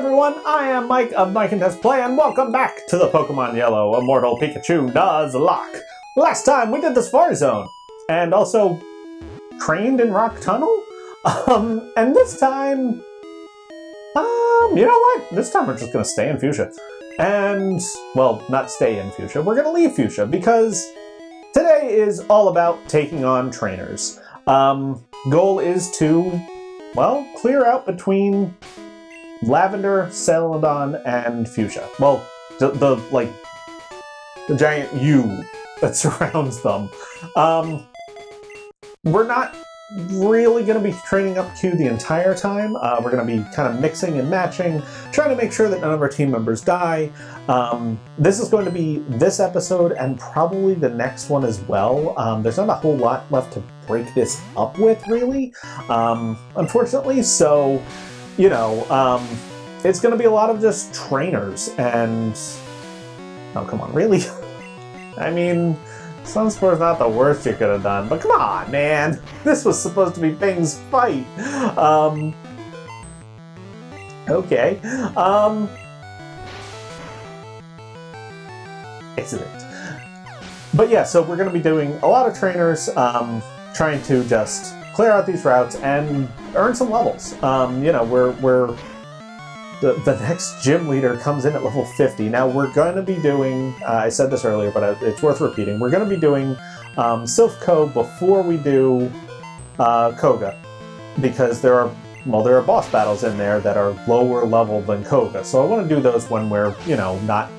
everyone, I am Mike of Mike and Test Play, and welcome back to the Pokemon Yellow Immortal Pikachu Nuzlocke. Last time we did the Safari Zone, and also trained in Rock Tunnel. And this time, you know what? This time we're just gonna stay in Fuchsia. And, well, not stay in Fuchsia, we're gonna leave Fuchsia, because today is all about taking on trainers. Goal is to, well, clear out between Lavender, Celadon, and Fuchsia. Well, the giant U that surrounds them. We're not really going to be training up Q the entire time. We're going to be kind of mixing and matching, trying to make sure that none of our team members die. This is going to be this episode and probably the next one as well. There's not a whole lot left to break this up with, really, unfortunately. So, you know, it's going to be a lot of just trainers and... Oh, come on, really? I mean, Sunspor's not the worst you could have done, but come on, man! This was supposed to be Bing's fight! Okay. Excellent. But yeah, so we're going to be doing a lot of trainers, trying to just clear out these routes and earn some levels. You know, the next gym leader comes in at level 50. Now we're going to be doing, I said this earlier, but it's worth repeating. We're going to be doing Silph before we do Koga, because there are boss battles in there that are lower level than Koga. So I want to do those when we're, you know, not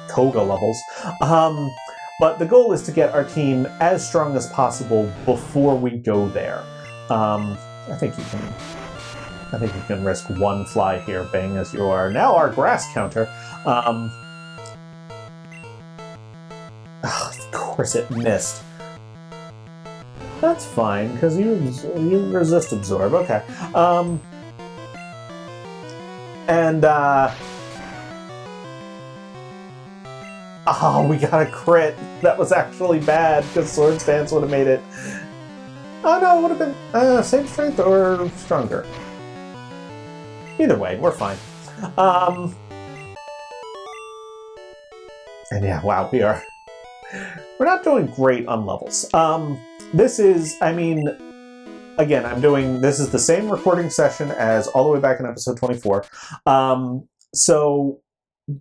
Koga levels. But the goal is to get our team as strong as possible before we go there. I think you can risk one fly here, Bing, as you are now our grass counter. Of course it missed. That's fine, because you resist absorb. Okay. Oh, we got a crit. That was actually bad, because Sword Stance would have made it. Oh no, it would have been same strength or stronger. Either way, we're fine. And yeah, wow, we're not doing great on levels. This is, I mean, again, this is the same recording session as all the way back in episode 24. So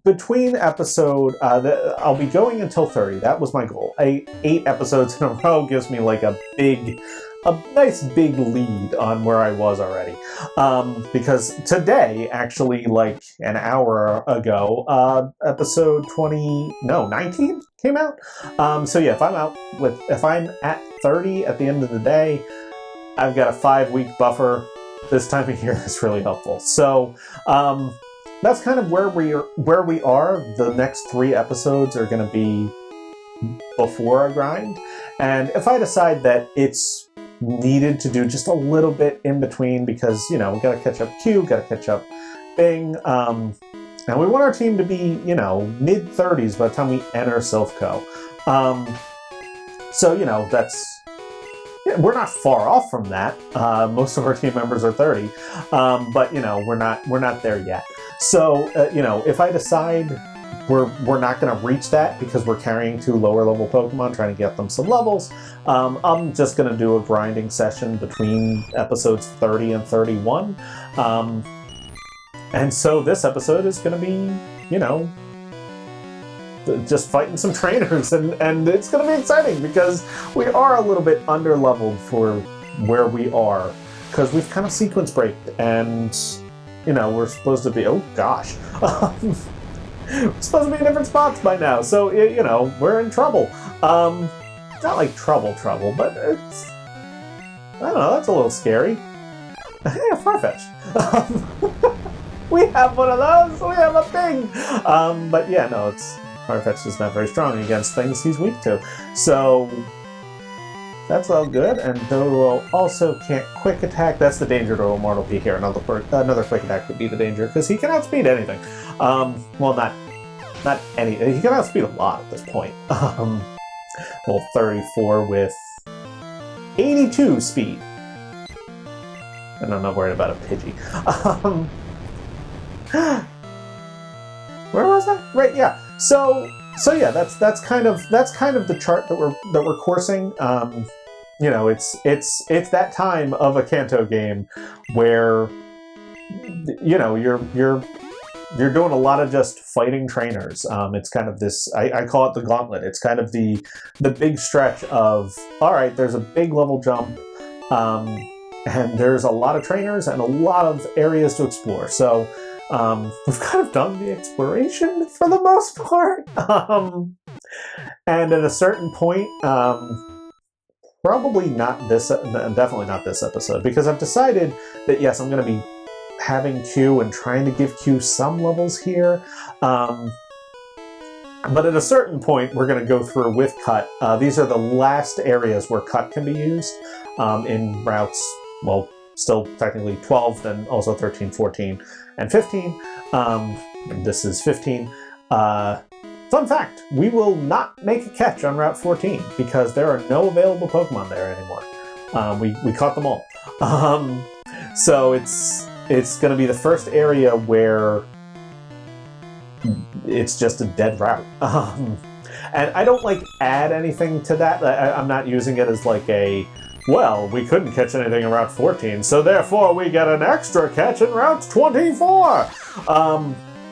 between episode, I'll be going until 30. That was my goal. 8 episodes in a row gives me like a nice big lead on where I was already. Because today, actually, like an hour ago, episode 19 came out. So yeah, if I'm at 30 at the end of the day, I've got a 5-week buffer. This time of year is really helpful. So, that's kind of where we are. The next 3 episodes are going to be before a grind. And if I decide that it's needed to do just a little bit in between, because, you know, we gotta catch up Q, gotta catch up Bing, and we want our team to be, you know, mid-30s by the time we enter Silph. So, you know, we're not far off from that. Most of our team members are 30, but, you know, we're not there yet. So, you know, if I decide we're not going to reach that because we're carrying 2 lower level Pokemon, trying to get them some levels, I'm just going to do a grinding session between episodes 30 and 31. And so this episode is going to be, you know, just fighting some trainers, and it's going to be exciting because we are a little bit under-leveled for where we are, because we've kind of sequence braked, and, you know, we're supposed to be, oh gosh, we're supposed to be in different spots by now, so, you know, we're in trouble. Not like trouble, but it's, I don't know, that's a little scary. Hey, a Farfetch. We have one of those, we have a thing! But yeah, no, Farfetch is not very strong against things he's weak to. So that's all good, and Doduo also can't quick attack. That's the danger to Immortal P here. Another quick attack would be the danger, because he can outspeed anything. Well, not anything. He can outspeed a lot at this point. Well, 34 with 82 speed. And I'm not worried about a Pidgey. Where was I? Right, yeah. So yeah, that's kind of the chart that we're coursing. You know, it's that time of a Kanto game where, you know, you're doing a lot of just fighting trainers. It's kind of this, I call it the Gauntlet. It's kind of the big stretch of, all right, there's a big level jump, and there's a lot of trainers and a lot of areas to explore. So we've kind of done the exploration for the most part. And at a certain point, probably not this, definitely not this episode, because I've decided that, yes, I'm going to be having Q and trying to give Q some levels here. But at a certain point, we're going to go through with Cut. These are the last areas where Cut can be used in routes, well, still technically 12, then also 13, 14, and 15. This is 15. Fun fact, we will not make a catch on Route 14 because there are no available Pokemon there anymore. We caught them all. So it's going to be the first area where it's just a dead route. And I don't add anything to that. I'm not using it as well, we couldn't catch anything in Route 14, so therefore we get an extra catch in Route 24!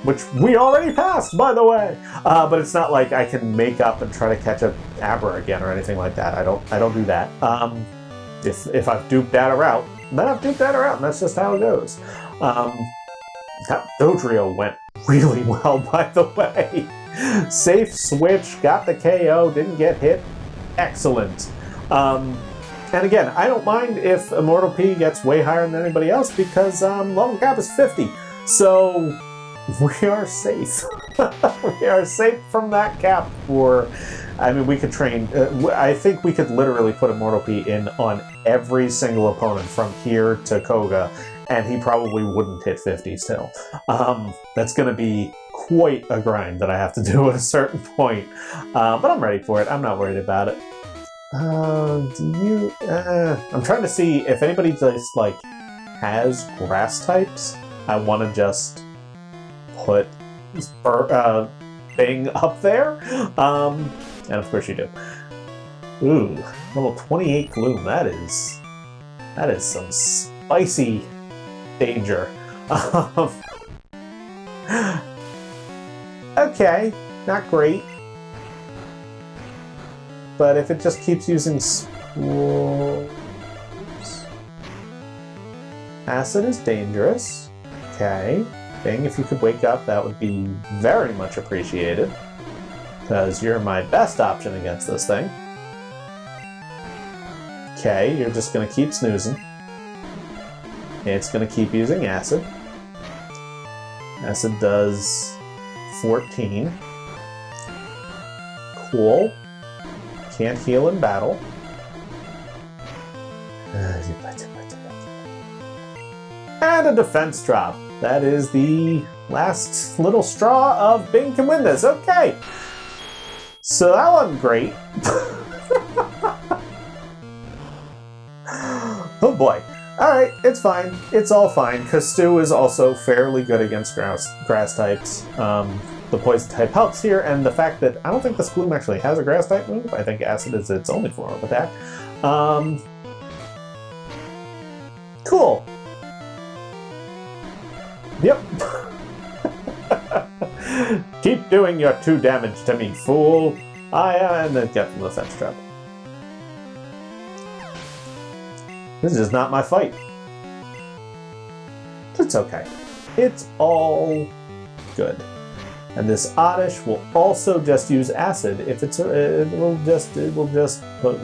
Which we already passed, by the way! But it's not like I can make up and try to catch a Abra again or anything like that. I don't do that. If I've duped that route, then I've duped that route, and that's just how it goes. That Dodrio went really well, by the way. Safe switch, got the KO, didn't get hit. Excellent. And again, I don't mind if Immortal P gets way higher than anybody else because level cap is 50. So we are safe. We are safe from that cap for, I mean, we could train, I think we could literally put Immortal P in on every single opponent from here to Koga, and he probably wouldn't hit 50 still. That's going to be quite a grind that I have to do at a certain point. But I'm ready for it. I'm not worried about it. I'm trying to see if anybody just, has grass types. I want to just put thing up there. And of course you do. Ooh, level 28 Gloom. That is some spicy danger. Okay, not great. But if it just keeps using Spores... Acid is dangerous. Okay. Bing, if you could wake up, that would be very much appreciated. Because you're my best option against this thing. Okay, you're just going to keep snoozing. It's going to keep using Acid. Acid does 14. Cool. Can't heal in battle. And a defense drop. That is the last little straw of Bing can win this. Okay. So that wasn't great. Oh boy. Alright, it's fine. It's all fine, because Stu is also fairly good against grass types. The poison type helps here, and the fact that I don't think this Gloom actually has a grass type move. I think Acid is its only form of attack. Cool. Yep. Keep doing your 2 damage to me, fool. And then get the defense trap. This is just not my fight. It's okay. It's all good. And this Oddish will also just use Acid if it will just put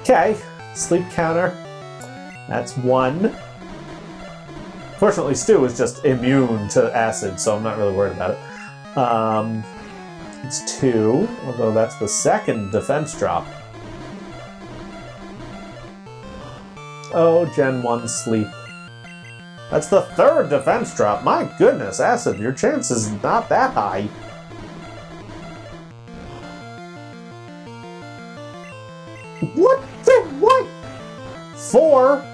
okay, sleep counter. That's 1. Fortunately, Stu is just immune to Acid, so I'm not really worried about it. It's 2, although that's the second defense drop. Oh, Gen 1 sleep. That's the 3rd defense drop. My goodness, Acid, your chance is not that high. What the what? 4?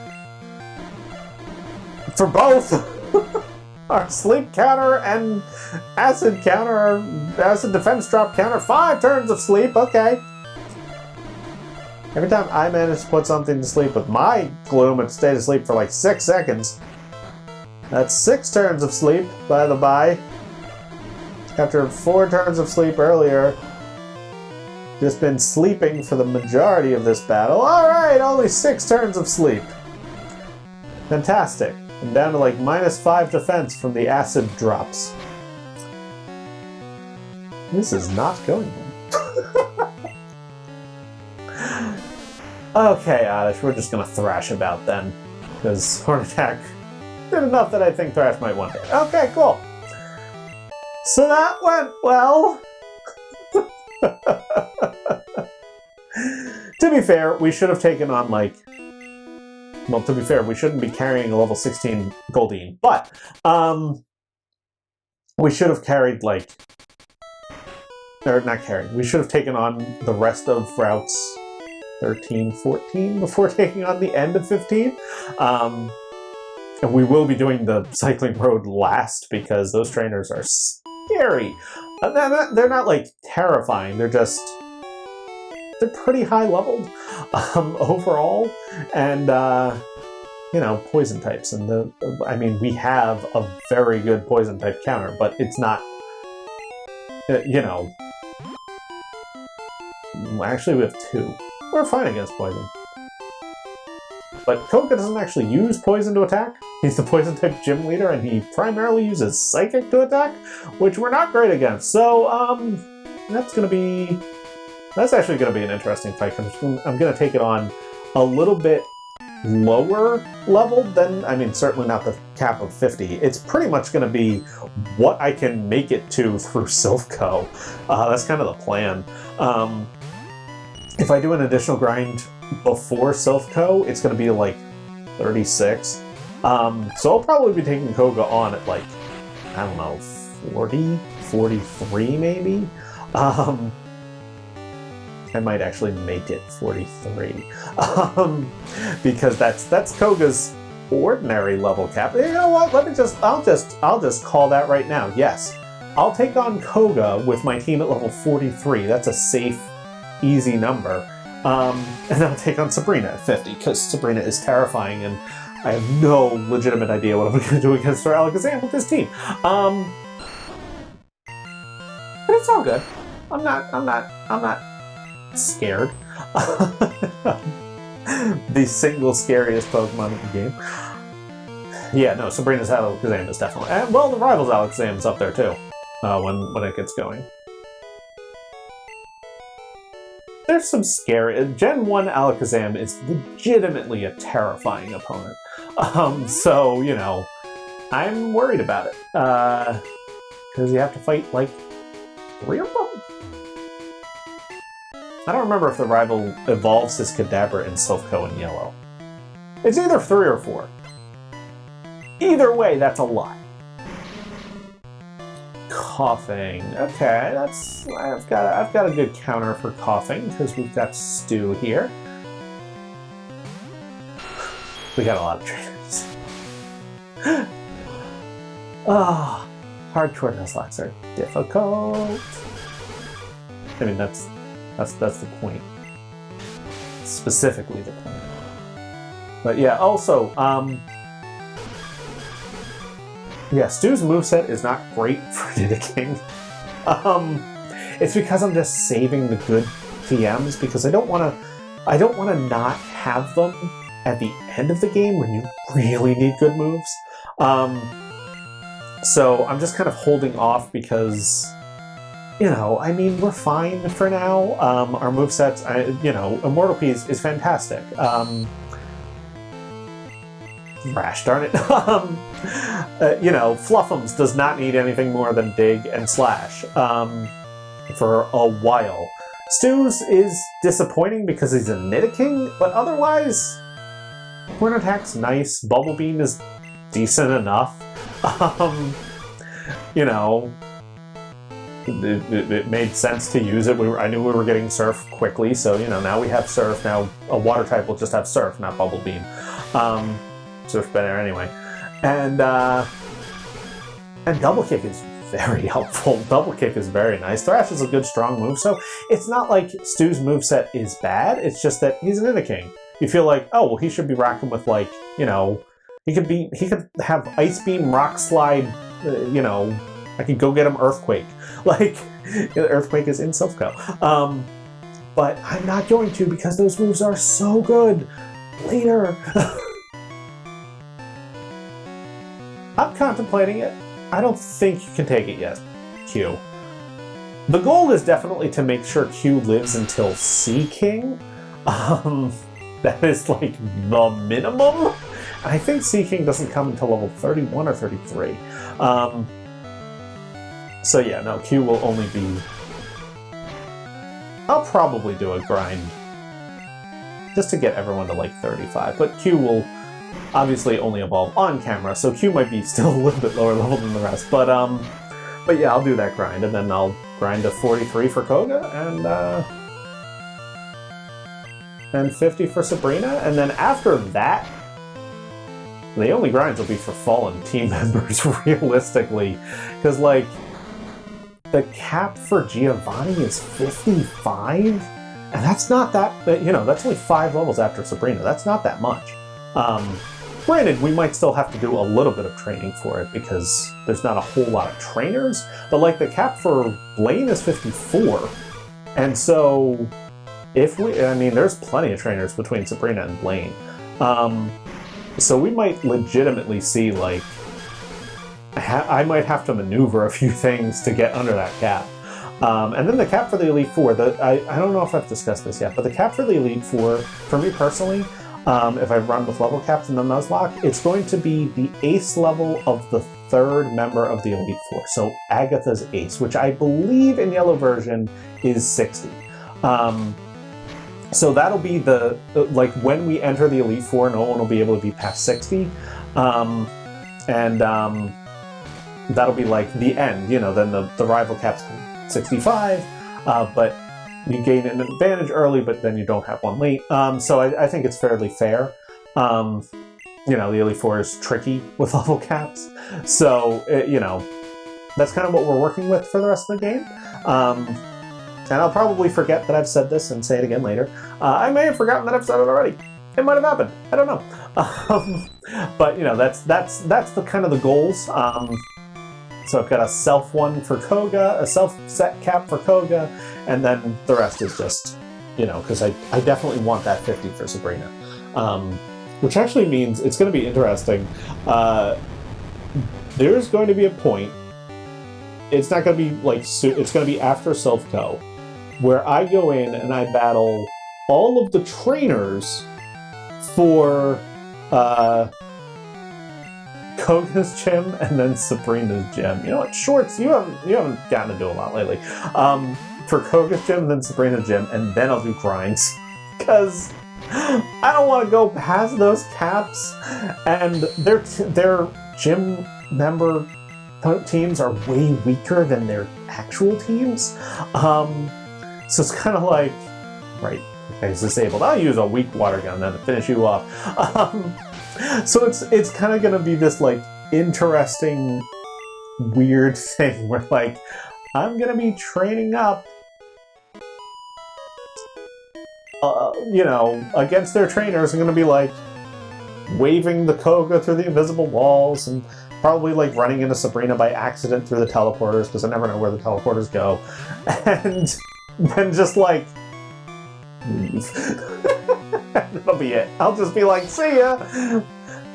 For both? Our sleep counter and acid counter, our acid defense drop counter, 5 turns of sleep, okay. Every time I manage to put something to sleep with my gloom, it stays asleep for like 6 seconds. That's 6 turns of sleep, by the by. After 4 turns of sleep earlier. Just been sleeping for the majority of this battle. Alright, only 6 turns of sleep. Fantastic. I'm down to like -5 defense from the acid drops. This is not going well. Okay, Oddish, we're just gonna thrash about then. Because Horn Attack did enough that I think Thrash might want it. Okay, cool. So that went well. To be fair, we should have taken on like... Well, to be fair, we shouldn't be carrying a level 16 Goldeen, but we should have carried like... Or not carried. We should have taken on the rest of routes 13, 14 before taking on the end of 15. And we will be doing the cycling road last because those trainers are scary. They're not like terrifying. They're just... They're pretty high leveled overall, and you know, poison types. And I mean, we have a very good poison type counter, but it's not, you know. Actually, we have 2. We're fine against poison. But Koga doesn't actually use poison to attack. He's the poison type gym leader, and he primarily uses psychic to attack, which we're not great against. So, that's actually going to be an interesting fight. I'm going to take it on a little bit lower level than, I mean, certainly not the cap of 50. It's pretty much going to be what I can make it to through Silph.Co. That's kind of the plan. If I do an additional grind before Silph.Co, it's going to be like 36. So I'll probably be taking Koga on at like, I don't know, 40, 43 maybe? I might actually make it 43, because that's Koga's ordinary level cap. You know what? I'll just call that right now. Yes, I'll take on Koga with my team at level 43. That's a safe, easy number. And I'll take on Sabrina at 50 because Sabrina is terrifying, and I have no legitimate idea what I'm going to do against her Alakazam with this team. But it's all good. I'm not scared. The single scariest Pokemon in the game. Yeah, no, Sabrina's Alakazam is definitely... And, well, the rival's Alakazam is up there, too, when it gets going. There's some scary... Gen 1 Alakazam is legitimately a terrifying opponent. So, you know, I'm worried about it. Because you have to fight, like, 3 of them? I don't remember if the rival evolves his Kadabra in Silph.Co in yellow. It's either 3 or 4. Either way, that's a lot. Coughing. Okay, I've got a good counter for coughing because we've got Stu here. We got a lot of trainers. Hardcore Nuzlocke are difficult. I mean, that's the point. Specifically the point. But yeah, also, yeah, Stu's moveset is not great for Nidoking. It's because I'm just saving the good TMs because I don't want to not have them at the end of the game when you really need good moves. So I'm just kind of holding off because, you know, I mean, we're fine for now. Our movesets, you know, Immortal Piece is fantastic. Rash, darn it. You know, Fluffums does not need anything more than Dig and Slash for a while. Stu's is disappointing because he's a Nidoking, but otherwise, Horn Attack's nice. Bubble Beam is decent enough. You know, it made sense to use it. I knew we were getting Surf quickly, so, you know, now we have Surf. Now a Water type will just have Surf, not Bubble Beam. Surf's better anyway. And, And Double Kick is very helpful. Double Kick is very nice. Thrash is a good, strong move, so it's not like Stu's moveset is bad, it's just that he's an Nidoking. You feel like, oh, well, he should be rocking with, like, you know, he could have Ice Beam, Rock Slide, you know, I could go get him Earthquake. Like, Earthquake is in Silph Co. But I'm not going to because those moves are so good. Later. I'm contemplating it. I don't think you can take it yet, Q. The goal is definitely to make sure Q lives until Sea King. That is like the minimum. I think Sea King doesn't come until level 31 or 33. So yeah, no, Q will only be... I'll probably do a grind just to get everyone to like 35, but Q will obviously only evolve on camera, so Q might be still a little bit lower level than the rest, but yeah, I'll do that grind, and then I'll grind to 43 for Koga, and 50 for Sabrina, and then after that, the only grinds will be for fallen team members, realistically, because, like, the cap for Giovanni is 55? And that's not that, you know, that's only 5 levels after Sabrina. That's not that much. Granted, we might still have to do a little bit of training for it because there's not a whole lot of trainers, but like the cap for Blaine is 54. And so, I mean, there's plenty of trainers between Sabrina and Blaine. So we might legitimately see, like, I might have to maneuver a few things to get under that cap. And then the cap for the Elite Four, I don't know if I've discussed this yet, but the cap for the Elite Four, for me personally, if I run with level caps in the Nuzlocke, it's going to be the ace level of the 3rd member of the Elite Four. So Agatha's ace, which I believe in yellow version is 60. So that'll be like when we enter the Elite Four, no one will be able to be past 60. That'll be like the end, you know, then the rival cap's 65, but you gain an advantage early, but then you don't have one late. So I think it's fairly fair. You know, the Elite Four is tricky with level caps. So, you know, that's kind of what we're working with for the rest of the game. And I'll probably forget that I've said this and say it again later. I may have forgotten that I've said it already. It might have happened. I don't know. But, you know, that's the kind of the goals. So I've got a self one for Koga, a self-set cap for Koga, and then the rest is just, you know, because I definitely want that 50 for Sabrina. Which actually means it's going to be interesting. There's going to be a point, it's not going to be like, it's going to be after Silph Co, where I go in and I battle all of the trainers for Koga's gym and then Sabrina's gym. You know what, Shorts, you haven't gotten to do a lot lately. For Koga's gym and then Sabrina's gym, and then I'll do grinds. Because I don't want to go past those caps, and their gym member teams are way weaker than their actual teams. So it's kind of like, right, okay, he's disabled. I'll use a weak water gun then to finish you off. So it's kind of going to be this, like, interesting, weird thing where, like, I'm going to be training up, you know, against their trainers. I'm going to be, like, waving the Koga through the invisible walls and probably, like, running into Sabrina by accident through the teleporters because I never know where the teleporters go. And then just, like, leave. That'll be it. I'll just be like, see ya!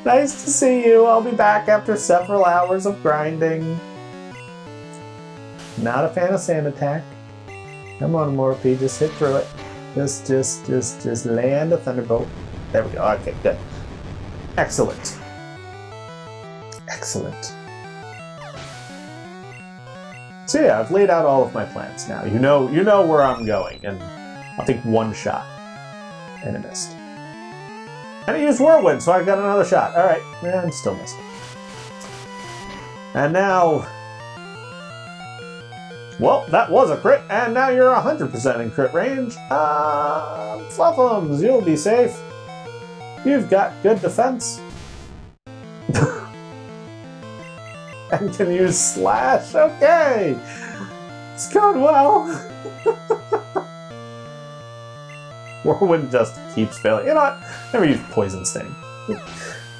Nice to see you. I'll be back after several hours of grinding. Not a fan of Sand Attack. Come on, Morphe, just hit through it. Just land a Thunderbolt. There we go. Okay, good. Excellent. Excellent. So yeah, I've laid out all of my plans now. You know where I'm going, and I'll take one shot. And I missed. And I used Whirlwind, so I got another shot. Alright, and still missed. And now... Well, that was a crit, and now you're 100% in crit range. Fluffums, you'll be safe. You've got good defense. and can use Slash. Okay. It's going well. Whirlwind just keeps failing. You know what? Never use Poison Sting.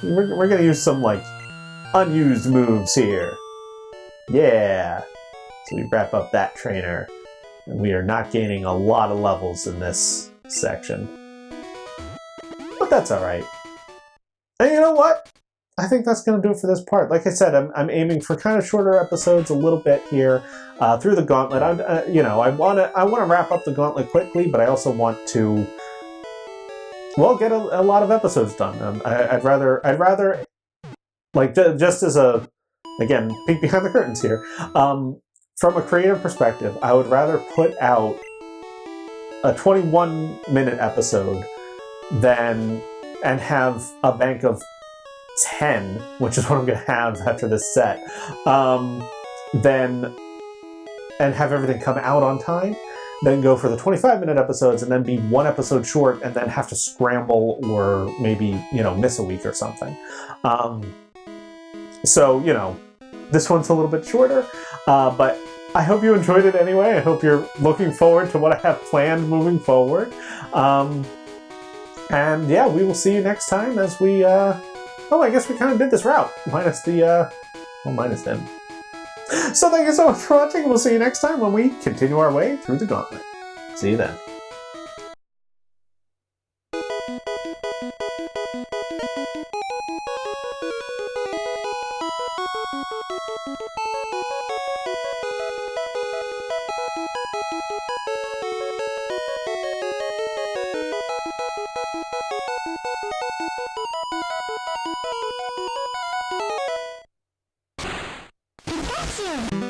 We're gonna use some, like, unused moves here. Yeah. So we wrap up that trainer. And we are not gaining a lot of levels in this section. But that's alright. And you know what? I think that's going to do it for this part. Like I said, I'm aiming for kind of shorter episodes a little bit here through the Gauntlet. I want to wrap up the Gauntlet quickly, but I also want to, well, get a lot of episodes done. I'd rather, like, just as a, again, peek behind the curtains here, from a creative perspective, I would rather put out a 21-minute episode and have a bank of 10, which is what I'm going to have after this set, and have everything come out on time, then go for the 25-minute episodes and then be one episode short and then have to scramble or maybe, miss a week or something. So, this one's a little bit shorter, but I hope you enjoyed it anyway. I hope you're looking forward to what I have planned moving forward. And yeah, we will see you next time as we, I guess we kind of did this route, minus minus him. So thank you so much for watching, and we'll see you next time when we continue our way through the Gauntlet. See you then. Pikachu!